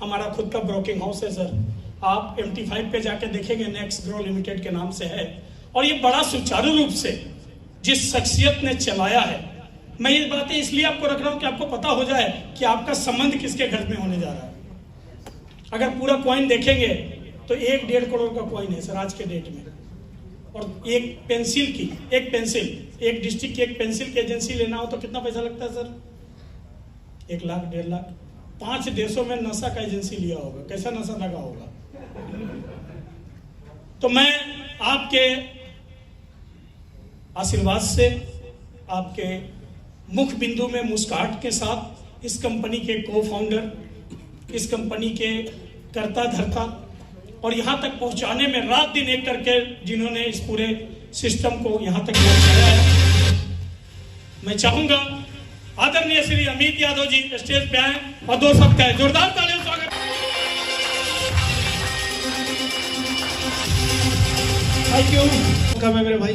हमारा खुद का ब्रोकिंग हाउस है सर। आप MT5 पे जाके देखेंगे, नेक्स्ट ग्रो लिमिटेड के नाम से है। और ये बड़ा सुचारू रूप से जिस शख्सियत ने चलाया है, मैं ये बातें इसलिए आपको रख रहा हूं कि आपको पता हो जाए कि आपका संबंध किसके घर में होने जा रहा है। अगर पूरा कॉइन देखेंगे तो 1-1.5 करोड़ का कॉइन है सर आज के डेट में। और एक पेंसिल, एक डिस्ट्रिक्ट की एक पेंसिल की एजेंसी लेना हो तो कितना पैसा लगता है सर? 1 लाख 1.5 लाख। 5 देशों में नशा का एजेंसी लिया होगा, कैसा नशा लगा होगा। तो मैं आपके आशीर्वाद से, आपके मुख बिंदु में मुस्कुराहट के साथ इस कंपनी के को-फाउंडर, इस कंपनी के कर्ता धर्ता और यहाँ तक पहुँचाने में रात दिन एक करके जिन्होंने इस पूरे सिस्टम को यहाँ तक पहुँचाया है, मैं चाहूंगा आदरणीय श्री अमित यादव जी स्टेज पे आए और 2 शब्द कहें। जोरदार तालियों से स्वागत। Thank you. कब है मेरे भाई,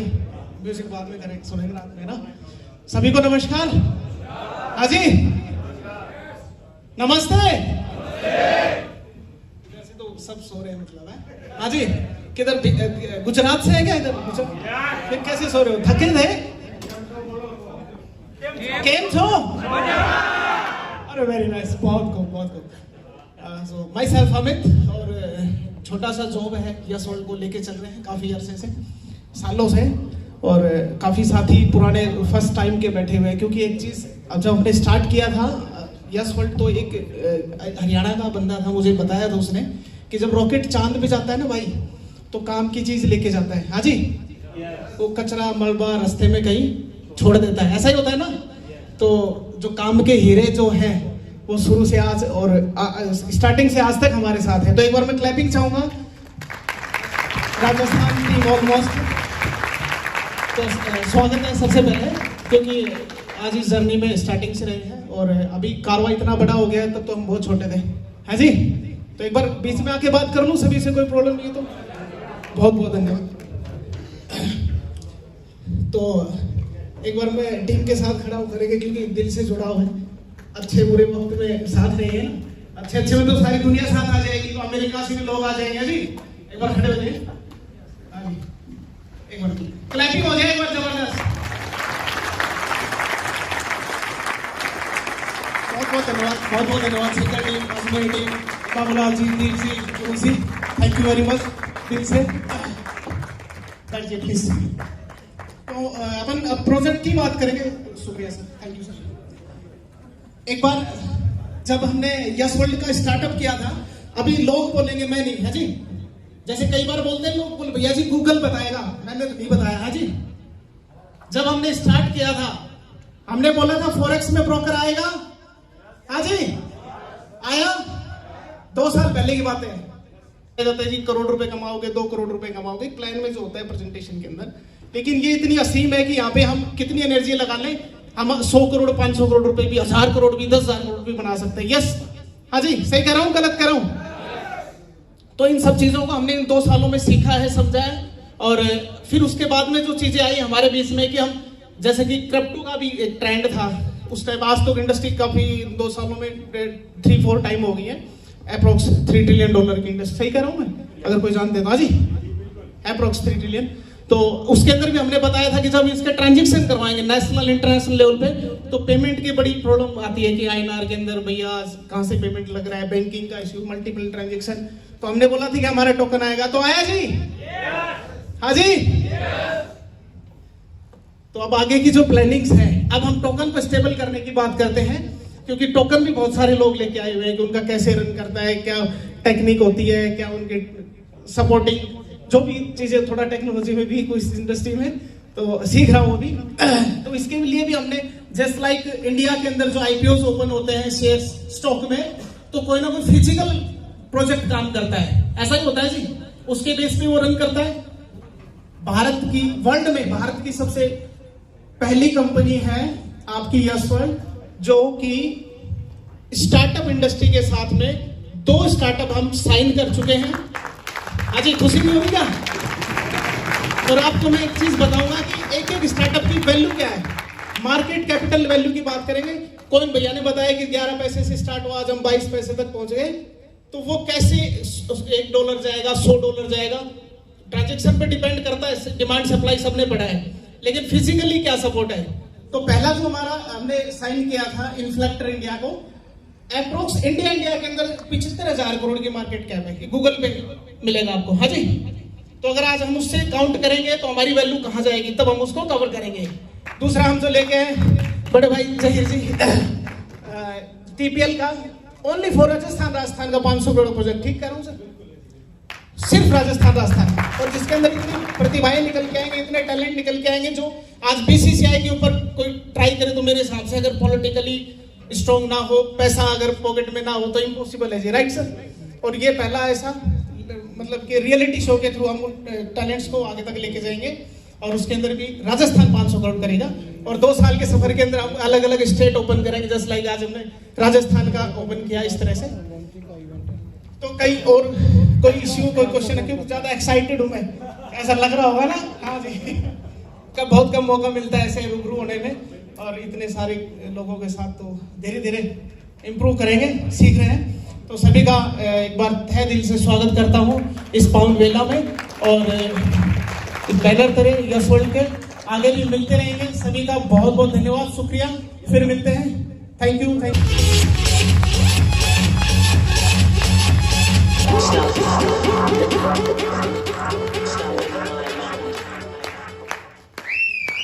म्यूजिक बाद में करेंगे, सुनेंगे रात में ना। सभी को नमस्कार। हाजी नमस्ते। वैसे तो सब सो रहे हैं मतलब है। हाजी किधर, गुजरात से है क्या? इधर गुजरात। फिर कैसे सो रहे हो, थके थे? केम छो? अरे वेरी नाइस, बहुत खूब। सो माई सेल्फ अमित, और छोटा सा जॉब है यस वर्ल्ड को लेके चल रहे हैं काफी अरसे से, सालों से। और काफी साथी पुराने फर्स्ट टाइम के बैठे हुए हैं, क्योंकि एक चीज अब जब हमने स्टार्ट किया था यस वर्ल्ड, तो एक हरियाणा का बंदा था, मुझे बताया था उसने कि जब रॉकेट चांद पे जाता है ना भाई, तो काम की चीज लेके जाता है। हाँ जी, वो कचरा मलबा रास्ते में कहीं छोड़ देता है, ऐसा ही होता है ना। तो जो काम के हीरे जो हैं वो शुरू से आज और स्टार्टिंग से आज तक हमारे साथ है। तो एक बार मैं क्लैपिंग चाहूंगा। राजस्थान टीम ऑलमोस्ट, तो स्वागत है सबसे पहले, क्योंकि आज इस जर्नी में स्टार्टिंग से रहे हैं और अभी कारवा इतना बड़ा हो गया है, तब तो हम बहुत छोटे थे। है जी, तो एक बार बीच में आके बात कर लूं सभी से, कोई प्रॉब्लम नहीं तो बहुत बहुत धन्यवाद। तो एक बार मैं टीम के साथ खड़ा करेंगे, क्योंकि दिल से जुड़ा हुआ है। अच्छे बुरे वक्त में साथ रहे हैं ना, अच्छे में तो सारी दुनिया साथ आ जाएगी, तो अमेरिका से भी लोग आ जाएंगे जी। एक बार खड़े हो जाइए, एक बार क्लैपिंग हो जाए एक बार जबरदस्त। बहुत बहुत धन्यवाद Sikar team, Ajmer team, Babulal ji, Deep ji, thank you very much दिल से। बैठिए प्लीज। तो अपन प्रोजेक्ट की बात करेंगे। शुक्रिया सर, थैंक यू सर। एक बार जब हमने यस वर्ल्ड का स्टार्टअप किया था, अभी लोग बोलेंगे, मैं नहीं, है जी। जैसे कई बार बोलते हैं लोग, बोल भैया जी गूगल बताएगा, मैंने तो नहीं बताया। हाँ जी, जब हमने स्टार्ट किया था हमने बोला था फॉरेक्स में ब्रोकर आएगा। हाँ जी, आया। 2 साल पहले की बात है। जाता है जी, करोड़ रुपए कमाओगे, 2 करोड़ रुपए कमाओगे, प्लान में जो होता है प्रेजेंटेशन के अंदर। लेकिन ये इतनी असीम है कि यहाँ पे हम कितनी एनर्जी लगा लें, हम 100 करोड़ 500 करोड़ रुपए भी, 1000 करोड़ भी, 10,000 करोड़ भी बना सकते हैं। यस, हाँ जी, सही कह रहा हूँ, गलत कह रहा हूँ? तो इन सब चीजों को हमने इन 2 सालों में सीखा है, समझा है। और फिर उसके बाद में जो चीजें आई हमारे बीच में, कि हम जैसे कि क्रिप्टो का भी एक ट्रेंड था उस टाइम, आज तो इंडस्ट्री काफी 2 सालों में 3-4 टाइम हो गई है, अप्रोक्स $3 ट्रिलियन की इंडस्ट्री। सही कह रहा हूँ मैं, अगर कोई जानते तो? हाँ जी, अप्रोक्स 3 ट्रिलियन। तो उसके अंदर भी हमने बताया था कि जब इसके ट्रांजैक्शन करवाएंगे नेशनल इंटरनेशनल लेवल पे, तो पेमेंट की बड़ी प्रॉब्लम आती है कि INR के अंदर भैया कहाँ से पेमेंट लग रहा है, बैंकिंग का इश्यू, मल्टीपल ट्रांजैक्शन। तो हमने बोला था कि हमारा टोकन आएगा, तो आया जी। हाँ जी, तो अब आगे की जो प्लानिंग्स है, अब हम टोकन को स्टेबल करने की बात करते हैं, क्योंकि टोकन भी बहुत सारे लोग लेके आए हुए हैं कि उनका कैसे रन करता है, क्या टेक्निक होती है, क्या उनके सपोर्टिंग जो भी चीजें, थोड़ा टेक्नोलॉजी में भी कुछ इंडस्ट्री में तो सीख रहा हूँ अभी। तो इसके लिए भी हमने जस्ट लाइक इंडिया के अंदर जो IPOs ओपन होते हैं शेयर स्टॉक में, तो कोई ना कोई फिजिकल प्रोजेक्ट काम करता है, ऐसा ही होता है जी, उसके बेस पे वो रन करता है। भारत की, वर्ल्ड में भारत की सबसे पहली कंपनी है आपकी यस वर्ल्ड, जो कि स्टार्टअप इंडस्ट्री के साथ में 2 स्टार्टअप हम साइन कर चुके हैं। आज खुशी नहीं होगी क्या? और आपको मैं एक चीज बताऊंगा कि एक एक स्टार्टअप की वैल्यू क्या है। मार्केट कैपिटल वैल्यू की बात करेंगे, कौन भैया ने बताया कि 11 पैसे से स्टार्ट हुआ, आज हम 22 पैसे तक पहुंच गए। तो वो कैसे $1 जाएगा, $100 जाएगा, ट्रांजैक्शन पे डिपेंड करता है, डिमांड सप्लाई सबने पढ़ा है, लेकिन फिजिकली क्या सपोर्ट है। तो पहला जो हमारा हमने साइन किया था इन्फ्लेक्टर इंडिया को, अप्रोक्स इंडिया के अंदर 75,000 करोड़ की मार्केट कैप है, गूगल पे मिलेगा आपको। हाँ जी, तो अगर आज हम उससे काउंट करेंगे तो हमारी वैल्यू कहाँ जाएगी, तब हम उसको कवर करेंगे। दूसरा हम जो लेके आए बड़े भाई जहीर जी, TPL का ओनली फॉर राजस्थान का 500 करोड़ प्रोजेक्ट, ठीक कर रहा हूँ सर, सिर्फ राजस्थान, और जिसके अंदर इतनी प्रतिभाएं निकल के आएंगे, इतने टैलेंट निकल के आएंगे, जो आज BCCI के ऊपर कोई ट्राई करे तो मेरे हिसाब से अगर पॉलिटिकली स्ट्रॉन्ग ना हो, पैसा अगर पॉकेट में ना हो तो इम्पॉसिबल है जी, राइट सर। और ये पहला ऐसा मतलब कि रियलिटी शो के थ्रू हम टैलेंट्स को आगे तक लेके जाएंगे, और उसके अंदर भी राजस्थान 500 करोड़ करेगा, और 2 साल के सफर के अंदर हम अलग अलग स्टेट ओपन करेंगे, जस्ट लाइक आज हमने राजस्थान का ओपन किया इस तरह से। तो कई और कोई इश्यू, कोई क्वेश्चन है, क्योंकि ज्यादा एक्साइटेड हूं मैं, ऐसा लग रहा होगा ना। हाँ जी, बहुत कम मौका मिलता है ऐसे रूबरू होने में, और इतने सारे लोगों के साथ तो धीरे धीरे इम्प्रूव करेंगे, सीख रहे हैं। तो सभी का एक बार तहे दिल से स्वागत करता हूं इस पाउंड वेला में, और बैनर करें यस वर्ल्ड के, आगे भी मिलते रहेंगे। सभी का बहुत बहुत धन्यवाद, शुक्रिया, फिर मिलते हैं, thank you.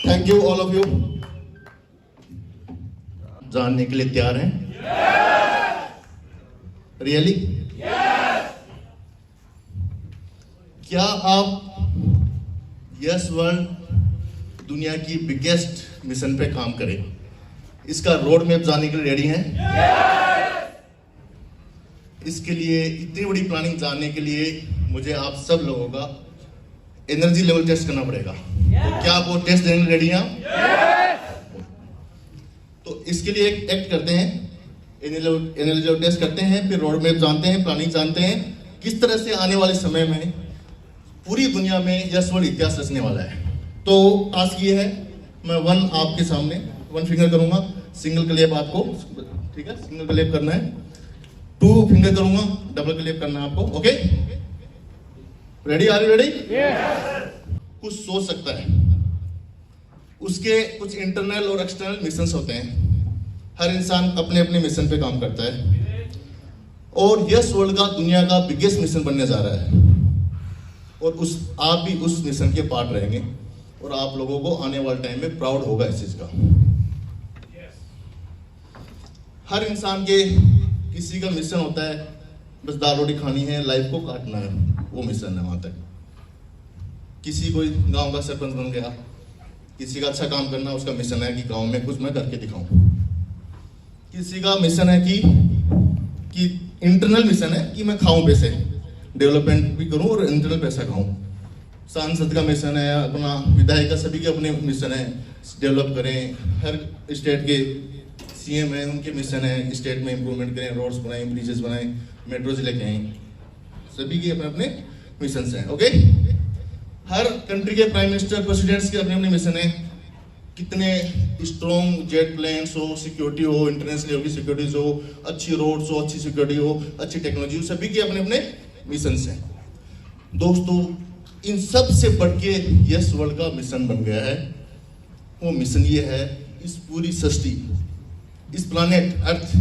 Thank you all of you. जानने के लिए तैयार हैं? रियली? क्या आप यस वर्ल्ड दुनिया की बिगेस्ट मिशन पे काम करें, इसका रोड मैप जानने के लिए रेडी हैं? इसके लिए इतनी बड़ी प्लानिंग जानने के लिए मुझे आप सब लोगों का एनर्जी लेवल टेस्ट करना पड़ेगा। तो क्या आप वो टेस्ट देने के लिए रेडी हैं? तो इसके लिए एक एक्ट करते हैं, एनर्जी लेवल टेस्ट करते हैं, फिर रोड मैप जानते हैं, प्लानिंग जानते हैं, किस तरह से आने वाले समय में पूरी दुनिया में यस वर्ल्ड इतिहास रचने वाला है। तो टास्क ये है, मैं 1 आपके सामने 1 फिंगर करूंगा, सिंगल क्लैप आपको, ठीक है, सिंगल क्लैप करना है, 2 फिंगर करूंगा, डबल क्लैप करना है आपको, okay? Ready? Are you ready? कुछ सोच सकता है, उसके कुछ इंटरनल और एक्सटर्नल मिशंस होते हैं, हर इंसान अपने अपने मिशन पे काम करता है, और यस वर्ल्ड का दुनिया का बिगेस्ट मिशन बनने जा रहा है, और आप भी उस मिशन के पार्ट रहेंगे, और आप लोगों को आने वाले टाइम में प्राउड होगा इस चीज का। हर इंसान के किसी का मिशन होता है, बस दाल रोटी खानी है, लाइफ को काटना है, वो मिशन है वहां तक। किसी कोई गांव का सरपंच बन गया, किसी का अच्छा काम करना, उसका मिशन है कि गांव में कुछ मैं करके दिखाऊं। किसी का मिशन है कि इंटरनल मिशन है कि मैं खाऊं पैसे, डेवलपमेंट भी करूं और इंटरनल पैसा खाऊं। सांसद का मिशन है, अपना विधायक का, सभी के अपने मिशन है, डेवलप करें। हर स्टेट के CM है, उनके मिशन है स्टेट में इंप्रूवमेंट करें, रोड्स बनाएं, ब्रिजेस बनाएं, मेट्रोज लेके आए, सभी के अपने अपने मिशन हैं, ओके? हर कंट्री के प्राइम मिनिस्टर, प्रेसिडेंट्स के अपने अपने मिशन है, कितने स्ट्रॉन्ग जेट प्लेन्स हो, सिक्योरिटी हो, इंटरनेशनल लेवल की सिक्योरिटीज हो, अच्छी रोड्स हो, अच्छी सिक्योरिटी हो, अच्छी टेक्नोलॉजी हो, सभी के अपने अपने मिशन हैं। दोस्तों, इन सब से बढ़ के यस वर्ल्ड का मिशन बन गया है। वो मिशन ये है, इस पूरी सृष्टि, इस प्लैनेट अर्थ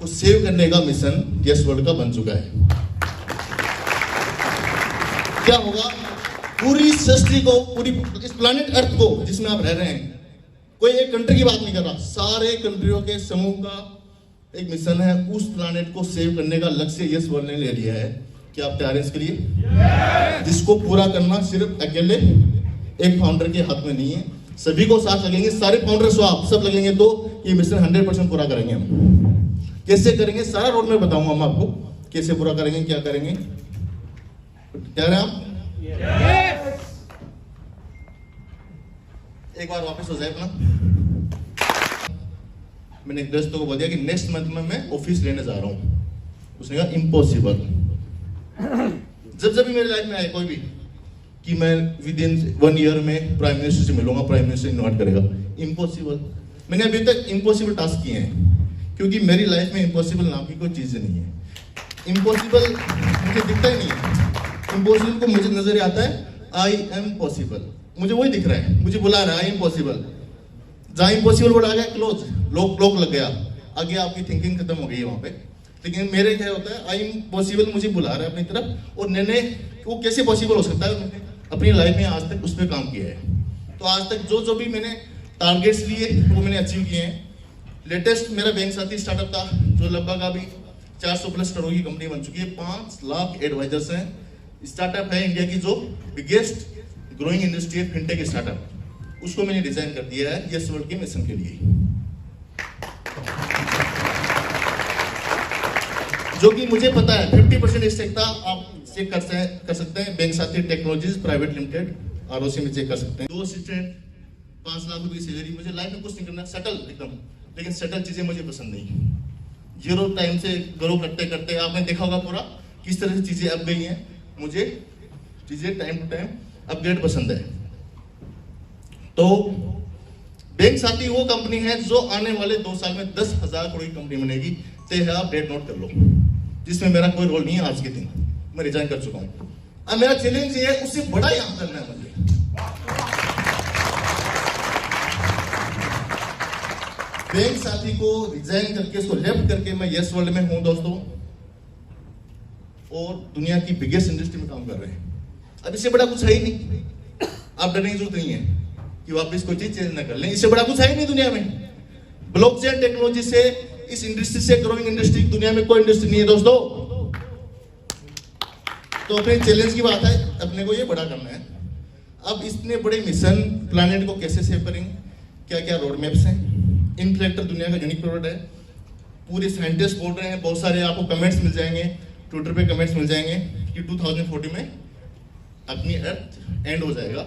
को सेव करने का मिशन यस वर्ल्ड का बन चुका है। क्या होगा? पूरी सृष्टि को, पूरी इस प्लैनेट अर्थ को जिसमें आप रह रहे हैं, कोई एक कंट्री की बात नहीं कर रहा, सारे कंट्रियों के समूह का एक मिशन है, उस प्लैनेट को सेव करने का लक्ष्य यस वर्ल्ड ने ले लिया है। क्या आप तैयार हैं इसके लिए? जिसको पूरा करना सिर्फ अकेले एक फाउंडर के हाथ में नहीं है, सभी को साथ लगेंगे, सारे फाउंडर्स को आप सब लगेंगे तो ये मिशन 100% पूरा करेंगे हम। कैसे करेंगे? सारा रोड में बताऊंगा हम आपको, कैसे पूरा करेंगे, क्या करेंगे। तैयार हैं आप? एक बार वापस हो जाए अपना। मैंने एक दोस्तों को बोल दिया कि नेक्स्ट मंथ में मैं ऑफिस लेने जा रहा हूं। उसने कहा इम्पॉसिबल। जब भी मेरी लाइफ में आए कोई भी कि मैं विद इन 1 ईयर में प्राइम मिनिस्टर से मिलूंगा, प्राइम मिनिस्टर इन्वाइट करेगा, इम्पॉसिबल। मैंने अभी तक इम्पॉसिबल टास्क किए हैं, क्योंकि मेरी लाइफ में इम्पॉसिबल नाम की कोई चीज नहीं है। इम्पॉसिबल मुझे दिखता ही नहीं है, इम्पॉसिबल को मुझे नजर आता है आई एम पॉसिबल, मुझे वही दिख रहा है, मुझे बुला रहा है आई एम पॉसिबल। जहां इम्पॉसिबल वर्ड आ गया क्लोज, लॉक लग गया, आगे आपकी थिंकिंग खत्म हो गई है वहां पे। लेकिन मेरे क्या होता है, आई एम पॉसिबल मुझे बुला रहा है अपनी तरफ, और मैंने वो कैसे पॉसिबल हो सकता है, मैंने अपनी लाइफ में आज तक उस पर काम किया है। तो आज तक जो भी मैंने टारगेट्स लिए वो मैंने अचीव किए हैं। लेटेस्ट मेरा बैंक साथी स्टार्टअप था जो लगभग अभी 400+ करोड़ की कंपनी बन चुकी है, 5 लाख एडवाइजर्स हैं। स्टार्टअप है इंडिया की जो बिगेस्ट ग्रोइंग इंडस्ट्री है फिनटेक स्टार्टअप, उसको मैंने डिजाइन कर दिया है यस वर्ल्ड के मिशन के लिए, जो कि मुझे पता है 50% स्टेक था। आप चेक कर सकते हैं, बैंक साथी टेक्नोलॉजीज प्राइवेट लिमिटेड आरओसी में चेक कर सकते हैं। 2 असिस्टेंट, 5 लाख रुपए की सैलरी, मुझे लाइफ में कुछ नहीं करना, सेटल एकदम। लेकिन सेटल चीजें मुझे पसंद नहीं। जीरो टाइम से ग्रो करते करते आपने देखा होगा पूरा किस तरह से चीजें अब गई हैं। मुझे चीजें टाइम टू टाइम अपग्रेड पसंद है। तो बैंक साथी वो कंपनी है जो आने वाले 2 साल में 10,000 करोड़ की कंपनी बनेगी। तो आप डेट नोट कर लो, जिसमें मेरा कोई रोल नहीं है। आज के दिन मैं रिजाइन कर चुका हूं। अब मेरा चैलेंज ये है उससे बड़ा यहां करना है मुझे। बैंक साथी को रिजाइन करके उसको लेफ्ट करके मैं यस वर्ल्ड में हूं दोस्तों, और दुनिया की बिगेस्ट इंडस्ट्री में काम कर रहे हैं। अब इससे बड़ा कुछ है ही नहीं, आप डरने की जरूरत नहीं है कि वापस कोई चीज चेंज ना कर लें। इससे बड़ा कुछ है ही नहीं दुनिया में। ब्लॉकचेन टेक्नोलॉजी से, इस इंडस्ट्री से, ग्रोइंग इंडस्ट्री, दुनिया में कोई इंडस्ट्री नहीं है दोस्तों। तो अपने चैलेंज की बात है, अपने को ये बड़ा करना है। अब इतने बड़े मिशन प्लैनेट को कैसे सेव करेंगे, क्या क्या रोड मैप्स हैं। इनफ्लेक्टर दुनिया का यूनिक प्रोडक्ट है, पूरे साइंटिस्ट बोल रहे हैं, बहुत सारे आपको कमेंट्स मिल जाएंगे, ट्विटर पे कमेंट्स मिल जाएंगे कि 2040 में अपनी अर्थ एंड हो जाएगा।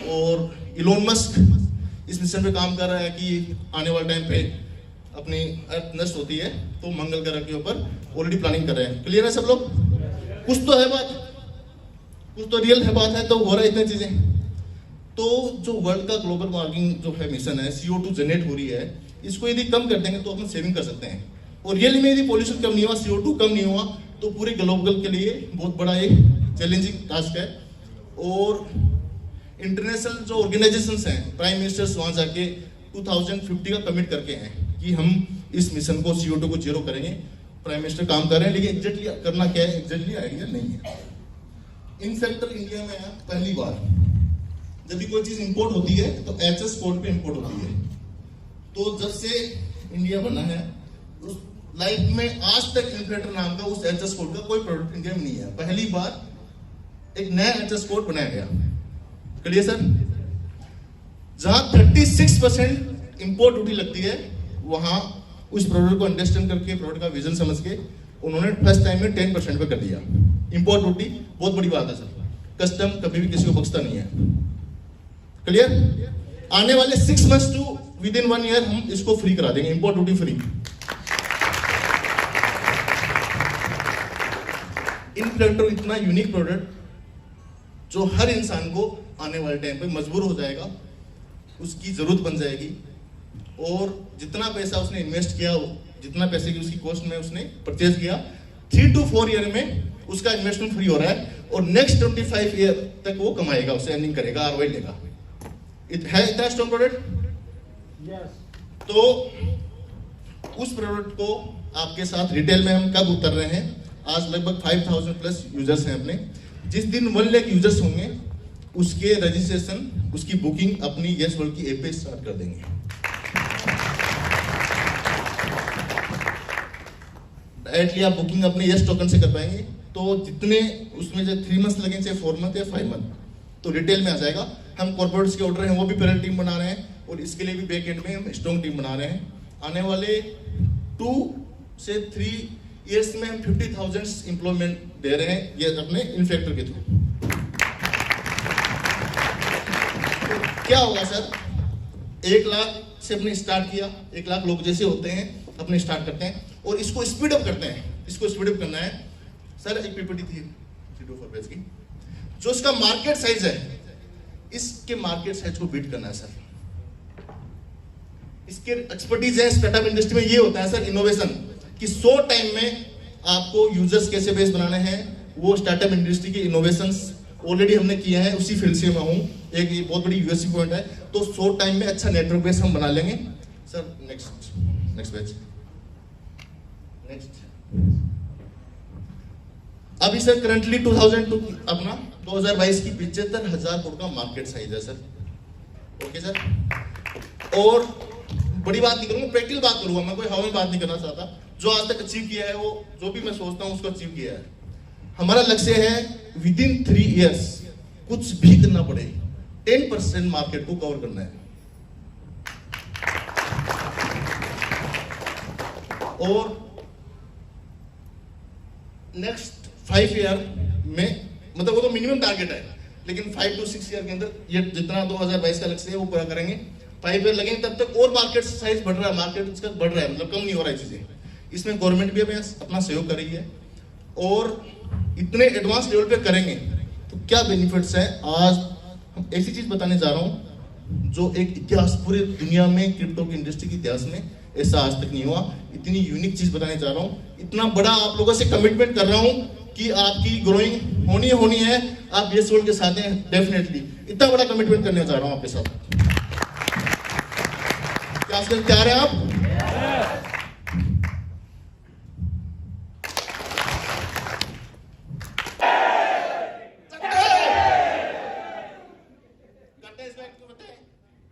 और इलोन मस्क इस मिशन पे काम कर रहा है कि आने वाले टाइम पे अपनी अर्थ नष्ट होती है तो मंगल ग्रह के ऊपर ऑलरेडी प्लानिंग कर रहे हैं। क्लियर है सब लोग? कुछ तो है बात, कुछ तो रियल है बात है, तो हो रहा है इतनी चीजें। तो जो वर्ल्ड का ग्लोबल वार्मिंग जो है मिशन है, CO2 जनरेट हो रही है, इसको यदि कम कर देंगे तो अपन सेविंग कर सकते हैं। और रियल में यदि पॉल्यूशन कम नहीं हुआ, CO2 कम नहीं हुआ, तो पूरे ग्लोबल के लिए बहुत बड़ा एक चैलेंजिंग टास्क है। और इंटरनेशनल जो ऑर्गेनाइजेशंस हैं, प्राइम मिनिस्टर्स वहां जाके 2050 का कमिट करके हैं कि हम इस मिशन को CO2 को जीरो करेंगे। प्राइम मिनिस्टर काम कर रहे हैं, लेकिन एग्जैक्टली करना क्या है एग्जैक्टली आइडिया नहीं है। इनफैक्ट इंडिया में पहली बार जब भी कोई चीज इंपोर्ट होती है तो HS कोड पे इंपोर्ट होती है। तो जब से इंडिया बना है उस लाइफ में आज तक इन्फ्लेटर नाम का उस HS कोड का कोई प्रोडक्ट इंडिया में नहीं है। पहली बार एक नया HS कोड बनाया गया। Clear sir? जहां 36% इंपोर्ट ड्यूटी लगती है, वहां उस प्रोडक्ट को अंडरस्टैंड करके, प्रोडक्ट का विजन समझ के उन्होंने फर्स्ट टाइम में 10% पे कर दिया इंपोर्ट ड्यूटी। बहुत बड़ी बात है सर, कस्टम कभी भी किसी को बख्शता नहीं है। क्लियर? आने वाले 6 months to within 1 year हम इसको फ्री करा देंगे, इंपोर्ट ड्यूटी फ्री। इनफ्लेक्टर इतना यूनिक प्रोडक्ट जो हर इंसान को आने वाले टाइम पे मजबूर हो जाएगा, उसकी जरूरत बन जाएगी। और जितना पैसा उसने इन्वेस्ट किया, जितना पैसे की उसकी कॉस्ट में उसने परचेज किया, 3 to 4 year में उसका इन्वेस्टमेंट फ्री हो रहा है। और नेक्स्ट 25 year तक वो कमाएगा, उसे अर्निंग करेगा, ROI लेगा। है इतना स्ट्रॉन्ग प्रोडक्ट? तो उस प्रोडक्ट को आपके साथ रिटेल में हम कब उतर रहे हैं? आज लगभग 5000+ यूजर्स हैं अपने। जिस दिन 1 लाख यूजर्स होंगे उसके रजिस्ट्रेशन, उसकी बुकिंग अपनी यस वर्ल्ड की ऐप पे स्टार्ट कर देंगे। डायरेक्टली आप बुकिंग अपने यस टोकन से कर पाएंगे। तो जितने उसमें जो 3 months लगेंगे, चाहे 4 month या 5 month, तो रिटेल में आ जाएगा। हम कॉर्पोरेट्स के ऑर्डर हैं वो भी पैरेलल टीम बना रहे हैं, और इसके लिए भी बैक एंड में हम स्ट्रॉन्ग टीम बना रहे हैं। आने वाले 2 से 3 years में हम 50,000 एम्प्लॉयमेंट दे रहे हैं ये अपने इन्फ्लेक्टर के थ्रू। क्या होगा सर? 1 लाख से अपने स्टार्ट किया, 1 लाख लोग जैसे होते हैं अपने स्टार्ट करते हैं, और इसको स्पीड अप करते हैं। इसको स्पीड अप करना है सर। एक पीपीटी थी 3-4 पेज की, जो इसका मार्केट साइज है, इसके मार्केट साइज को बीट करना है सर। इसके एक्सपर्टीज है स्टार्टअप इंडस्ट्री में। ये होता है सर इनोवेशन, कि 100 टाइम में आपको यूजर्स कैसे बेस बनाने हैं, वो स्टार्टअप इंडस्ट्री की इनोवेशंस ऑलरेडी हमने किए हैं, उसी फील्ड से मैं हूँ। एक ये बहुत बड़ी यूएसपी पॉइंट है। तो शॉर्ट टाइम में अच्छा नेटवर्क बेस हम बना लेंगे सर। Next page. नेक्स्ट। अभी सर करंटली 2022 की 75,000 करोड़ का मार्केट साइज है सर। Okay sir. और बड़ी बात नहीं करूंगा, प्रैक्टिकल बात करूंगा, मैं कोई हवा में बात नहीं करना चाहता। जो आज तक अचीव किया है, वो जो भी मैं सोचता हूं उसको अचीव किया है। हमारा लक्ष्य है विद इन 3 इयर्स कुछ भी करना पड़े 10% मार्केट को कवर करना है। और नेक्स्ट 5 ईयर में, मतलब वो तो मिनिमम टारगेट है, लेकिन 5 to 6 ईयर के अंदर ये जितना 2022 का लक्ष्य है वो पूरा करेंगे। 5 ईयर लगेंगे, तब तक और मार्केट साइज बढ़ रहा है, मार्केट इसका बढ़ रहा है, मतलब कम नहीं हो रहा है चीजें। इसमें गवर्नमेंट भी अपना सहयोग कर रही है। और इतने एडवांस लेवल पे करेंगे तो क्या बेनिफिट्स हैं। आज हम ऐसी चीज बताने जा रहा हूं जो एक इतिहास, पूरे दुनिया में क्रिप्टो की इंडस्ट्री के इतिहास में ऐसा आज तक नहीं हुआ। इतनी यूनिक चीज बताने जा रहा हूं। इतना बड़ा आप लोगों से कमिटमेंट कर रहा हूं कि आपकी ग्रोइंग होनी है। आप ये सोल के साथ हैं डेफिनेटली। इतना बड़ा कमिटमेंट करने जा रहा हूं आपके साथ। क्या आजकल तैयार हैं आप?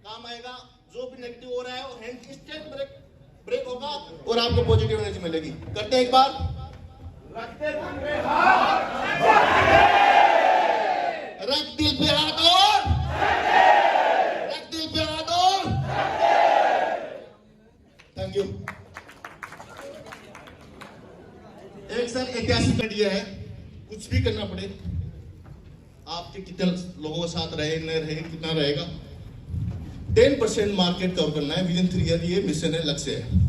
काम आएगा। जो भी नेगेटिव हो रहा है वो हैंड इंस्टेंट ब्रेक होगा और आपको पॉजिटिव एनर्जी मिलेगी। करते हैं एक बार। रख दिल पे हाथ और रख दिल पे हाथ और। Thank you. एक सर ऐतिहासिक घड़ी है, कुछ भी करना पड़े, आपके कितने लोगों के साथ रहे न रहे, कितना रहेगा, 10% मार्केट कवर करना है विद इन 3 ईयर। ये मिशन है, लक्ष्य है।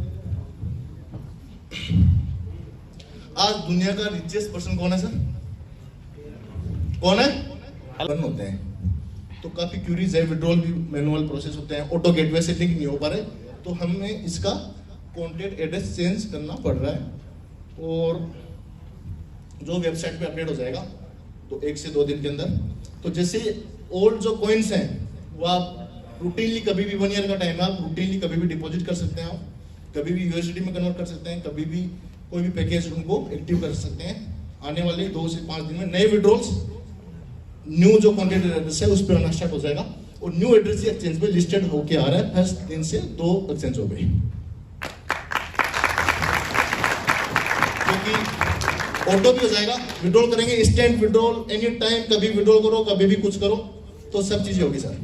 आज दुनिया का रिचेस्ट पर्सन कौन है सर? कौन है? बन होते हैं तो काफी क्यूरीज है। विड्रॉल भी मैनुअल प्रोसेस होते हैं, ऑटो गेटवे से लिंक नहीं हो पा रहे, तो हमें इसका कॉन्टैक्ट एड्रेस चेंज करना पड़ रहा है। और जो वेबसाइट पे अपडेट हो जाएगा तो 1 से 2 दिन के अंदर। तो जैसे ओल्ड जो कॉइन्स हैं वो आप रूटीनली कभी भी 1 ईयर का टाइम है, आप रूटीनली कभी भी डिपॉजिट कर सकते हैं, आप कभी भी यूएसडी में कन्वर्ट कर सकते हैं, कभी भी कोई भी पैकेज उनको एक्टिव कर सकते हैं। आने वाले 2 से 5 दिन में नए विड्रॉल्स न्यू जो कॉन्टैक्ट एड्रेस है उस पर आना स्टार्ट हो जाएगा। और न्यू एड्रेस एक्सचेंज पे लिस्टेड होके आ रहा है। फर्स्ट दिन से 2 एक्सचेंज हो गए, क्योंकि ऑटो भी हो जाएगा। विड्रॉल करेंगे, इंस्टेंट विड्रॉल, एनी टाइम, कभी विड्रॉल करो, कभी भी कुछ करो, तो सब चीजें होगी सर।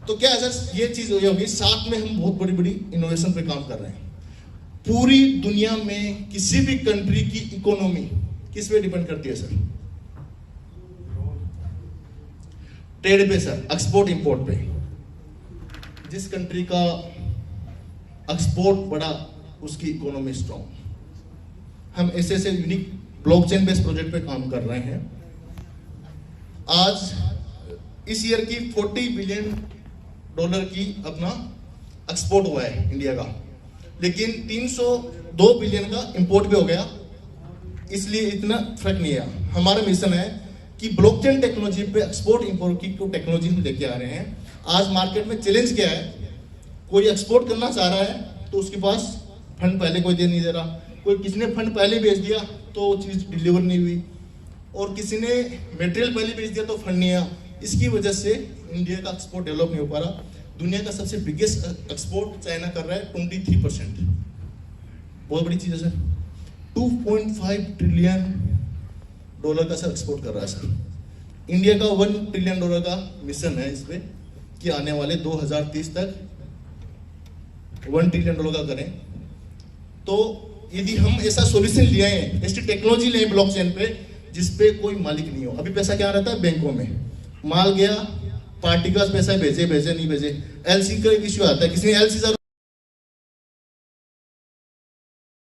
तो क्या है सर, ये चीज होगी। साथ में हम बहुत बड़ी बड़ी इनोवेशन पे काम कर रहे हैं। पूरी दुनिया में किसी भी कंट्री की इकोनॉमी किस पे डिपेंड करती है सर? ट्रेड पे सर, एक्सपोर्ट इंपोर्ट पे। जिस कंट्री का एक्सपोर्ट बड़ा, उसकी इकोनॉमी स्ट्रॉन्ग। हम ऐसे ऐसे यूनिक ब्लॉकचेन बेस्ड प्रोजेक्ट पे काम कर रहे हैं। आज इस ईयर की $40 बिलियन की अपना एक्सपोर्ट हुआ है इंडिया का, लेकिन 302 बिलियन का इंपोर्ट भी हो गया, इसलिए इतना फर्क नहीं है। हमारा मिशन है कि ब्लॉकचेन टेक्नोलॉजी पे एक्सपोर्ट इंपोर्ट की टेक्नोलॉजी हम लेके आ रहे हैं। आज मार्केट में चैलेंज क्या है, कोई एक्सपोर्ट करना चाह रहा है तो उसके पास फंड पहले कोई दे नहीं दे रहा, कोई किसी ने फंड पहले भेज दिया तो वो चीज डिलीवर नहीं हुई, और किसी ने मटेरियल पहले भेज दिया तो फंड नहीं आया। इसकी वजह से इंडिया का एक्सपोर्ट डेवलप नहीं हो पा रहा। दुनिया का सबसे बिगेस्ट एक्सपोर्ट चाइना कर रहा है 23%। बहुत बड़ी चीज है सर। $2.5 ट्रिलियन का सर एक्सपोर्ट कर रहा है सर। इंडिया का $1 ट्रिलियन का मिशन है इस पे कि आने वाले 2030 तक $1 ट्रिलियन का करें। तो यदि हम ऐसा सॉल्यूशन ले आए, ऐसी टेक्नोलॉजी ले ब्लॉकचेन पे जिसपे कोई मालिक नहीं हो। अभी पैसा क्या रहता है बैंकों में, माल गया, पार्टी के पास पैसा भेजे नहीं भेजे, एलसी का एक इश्यू आता है, किसी ने एलसी